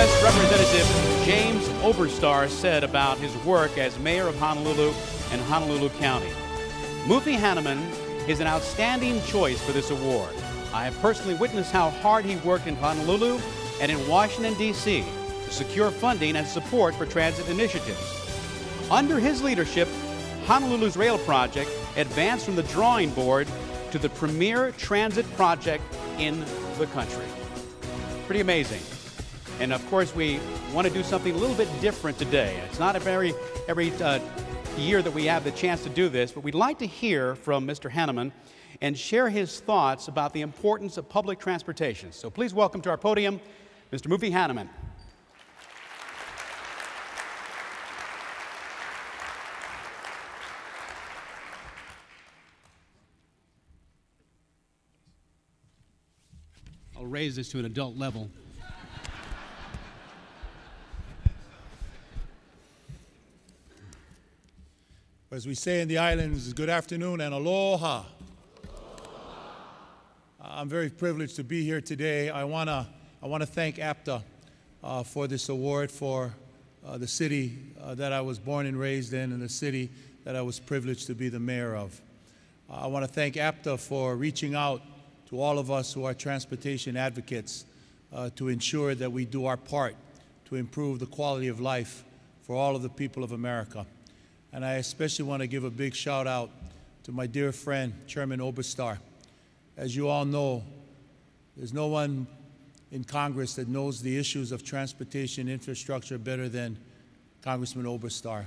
U.S. Representative James Oberstar said about his work as mayor of Honolulu and Honolulu County. Mufi Hannemann is an outstanding choice for this award. I have personally witnessed how hard he worked in Honolulu and in Washington, D.C. to secure funding and support for transit initiatives. Under his leadership, Honolulu's rail project advanced from the drawing board to the premier transit project in the country. Pretty amazing. And of course, we want to do something a little bit different today. It's not every year that we have the chance to do this, but we'd like to hear from Mr. Hannemann and share his thoughts about the importance of public transportation. So please welcome to our podium, Mr. Mufi Hannemann. I'll raise this to an adult level. As we say in the islands, good afternoon and aloha. I'm very privileged to be here today. I want to thank APTA for this award for the city that I was born and raised in and the city that I was privileged to be the mayor of. I want to thank APTA for reaching out to all of us who are transportation advocates to ensure that we do our part to improve the quality of life for all of the people of America. And I especially want to give a big shout out to my dear friend, Chairman Oberstar. As you all know, there's no one in Congress that knows the issues of transportation infrastructure better than Congressman Oberstar.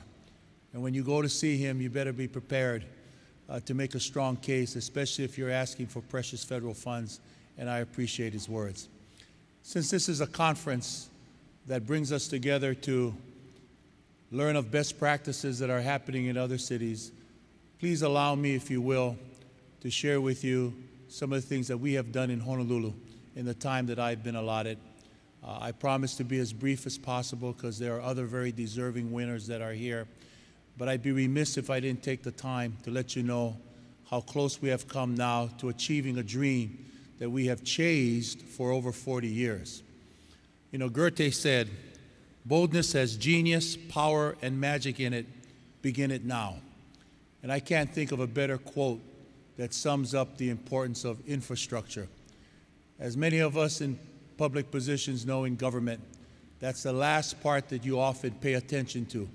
And when you go to see him, you better be prepared to make a strong case, especially if you're asking for precious federal funds, and I appreciate his words. Since this is a conference that brings us together to learn of best practices that are happening in other cities, please allow me, if you will, to share with you some of the things that we have done in Honolulu in the time that I've been allotted. I promise to be as brief as possible because there are other very deserving winners that are here. But I'd be remiss if I didn't take the time to let you know how close we have come now to achieving a dream that we have chased for over 40 years. You know, Goethe said, "Boldness has genius, power, and magic in it. Begin it now." And I can't think of a better quote that sums up the importance of infrastructure. As many of us in public positions know in government, that's the last part that you often pay attention to,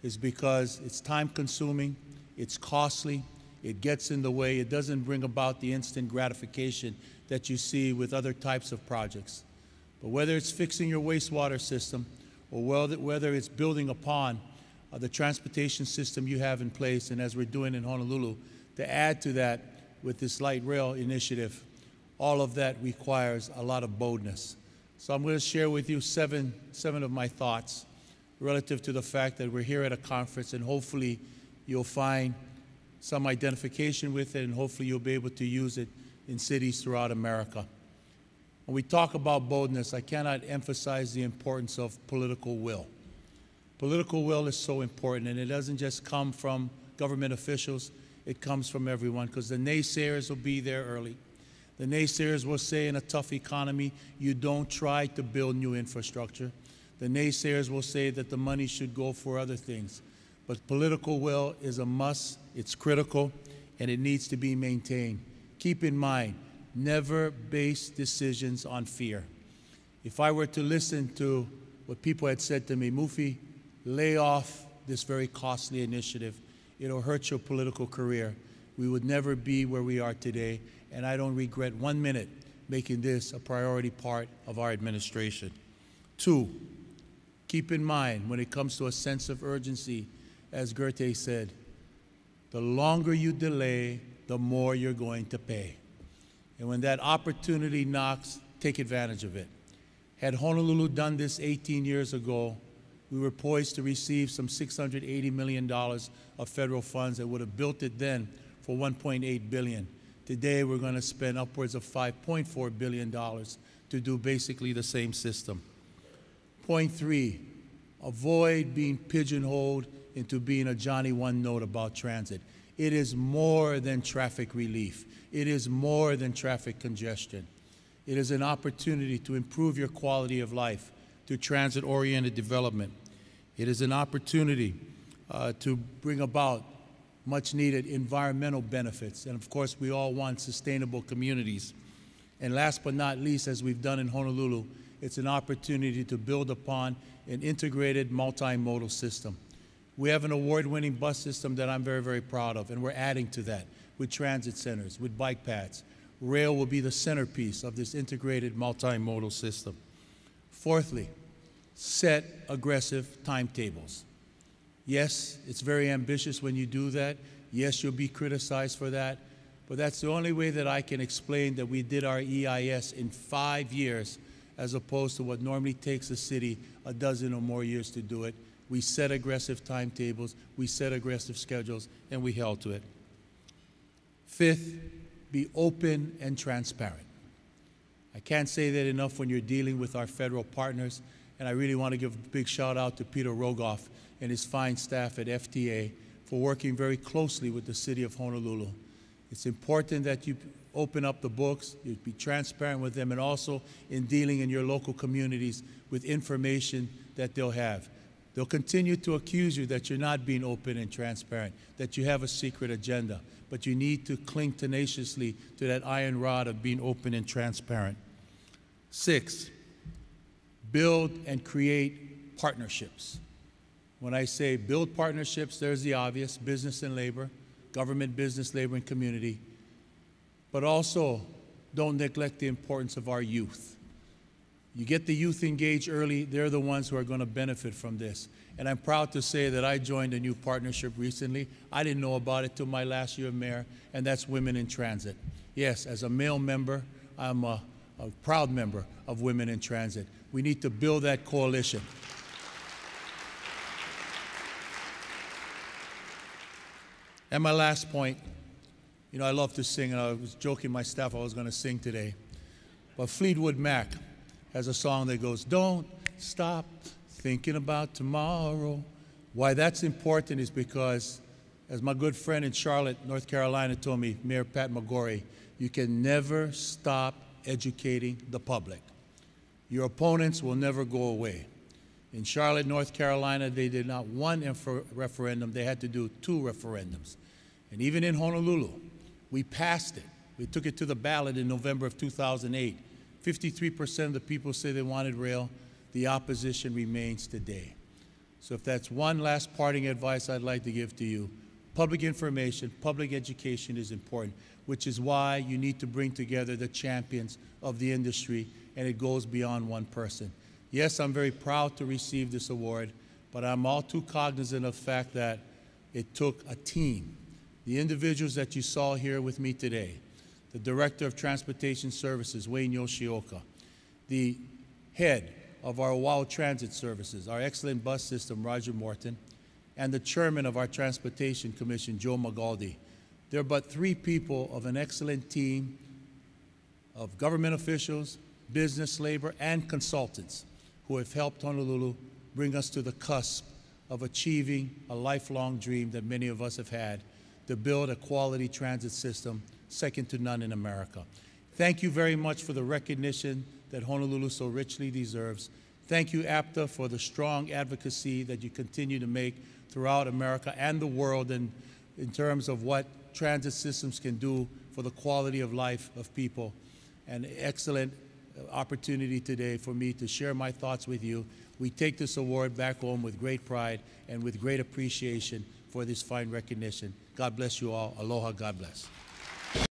is because it's time-consuming, it's costly, it gets in the way, it doesn't bring about the instant gratification that you see with other types of projects. But whether it's fixing your wastewater system, or whether it's building upon the transportation system you have in place, and as we're doing in Honolulu, to add to that with this light rail initiative, all of that requires a lot of boldness. So I'm going to share with you seven of my thoughts relative to the fact that we're here at a conference, and hopefully you'll find some identification with it, and hopefully you'll be able to use it in cities throughout America. When we talk about boldness, I cannot emphasize the importance of political will. Political will is so important, and it doesn't just come from government officials, it comes from everyone, because the naysayers will be there early. The naysayers will say in a tough economy, you don't try to build new infrastructure. The naysayers will say that the money should go for other things. But political will is a must, it's critical, and it needs to be maintained. Keep in mind, never base decisions on fear. If I were to listen to what people had said to me, Mufi, lay off this very costly initiative. It'll hurt your political career. We would never be where we are today, and I don't regret 1 minute making this a priority part of our administration. 2, keep in mind when it comes to a sense of urgency, as Goethe said, the longer you delay, the more you're going to pay. And when that opportunity knocks, take advantage of it. Had Honolulu done this 18 years ago, we were poised to receive some $680 million of federal funds that would have built it then for $1.8 billion. Today, we're going to spend upwards of $5.4 billion to do basically the same system. Point 3, avoid being pigeonholed into being a Johnny one-note about transit. It is more than traffic relief. It is more than traffic congestion. It is an opportunity to improve your quality of life, to transit-oriented development. It is an opportunity to bring about much-needed environmental benefits. And of course, we all want sustainable communities. And last but not least, as we've done in Honolulu, it's an opportunity to build upon an integrated multimodal system. We have an award-winning bus system that I'm very, very proud of, and we're adding to that with transit centers, with bike paths. Rail will be the centerpiece of this integrated multimodal system. Fourthly, set aggressive timetables. Yes, it's very ambitious when you do that. Yes, you'll be criticized for that. But that's the only way that I can explain that we did our EIS in 5 years, as opposed to what normally takes a city a dozen or more years to do it. We set aggressive timetables, we set aggressive schedules, and we held to it. Fifth, be open and transparent. I can't say that enough when you're dealing with our federal partners, and I really want to give a big shout out to Peter Rogoff and his fine staff at FTA for working very closely with the city of Honolulu. It's important that you open up the books, you be transparent with them, and also in dealing in your local communities with information that they'll have. They'll continue to accuse you that you're not being open and transparent, that you have a secret agenda, but you need to cling tenaciously to that iron rod of being open and transparent. 6, build and create partnerships. When I say build partnerships, there's the obvious, business and labor, government, business, labor, and community. But also, don't neglect the importance of our youth. You get the youth engaged early, they're the ones who are going to benefit from this. And I'm proud to say that I joined a new partnership recently. I didn't know about it till my last year of mayor, and that's Women in Transit. Yes, as a male member, I'm a proud member of Women in Transit. We need to build that coalition. And my last point, you know, I love to sing, and I was joking my staff I was going to sing today. But Fleetwood Mac has a song that goes, "Don't stop thinking about tomorrow." Why that's important is because, as my good friend in Charlotte, North Carolina told me, Mayor Pat McGorry, you can never stop educating the public. Your opponents will never go away. In Charlotte, North Carolina, they did not one referendum, they had to do 2 referendums. And even in Honolulu, we passed it. We took it to the ballot in November of 2008. 53% of the people say they wanted rail. The opposition remains today. So if that's one last parting advice I'd like to give to you, public information, public education is important, which is why you need to bring together the champions of the industry, and it goes beyond one person. Yes, I'm very proud to receive this award, but I'm all too cognizant of the fact that it took a team. The individuals that you saw here with me today, the Director of Transportation Services, Wayne Yoshioka, the head of our WOW Transit Services, our excellent bus system, Roger Morton, and the chairman of our Transportation Commission, Joe Magaldi. They're but 3 people of an excellent team of government officials, business, labor, and consultants who have helped Honolulu bring us to the cusp of achieving a lifelong dream that many of us have had, to build a quality transit system second to none in America. Thank you very much for the recognition that Honolulu so richly deserves. Thank you, APTA, for the strong advocacy that you continue to make throughout America and the world in terms of what transit systems can do for the quality of life of people. An excellent opportunity today for me to share my thoughts with you. We take this award back home with great pride and with great appreciation for this fine recognition. God bless you all. Aloha, God bless.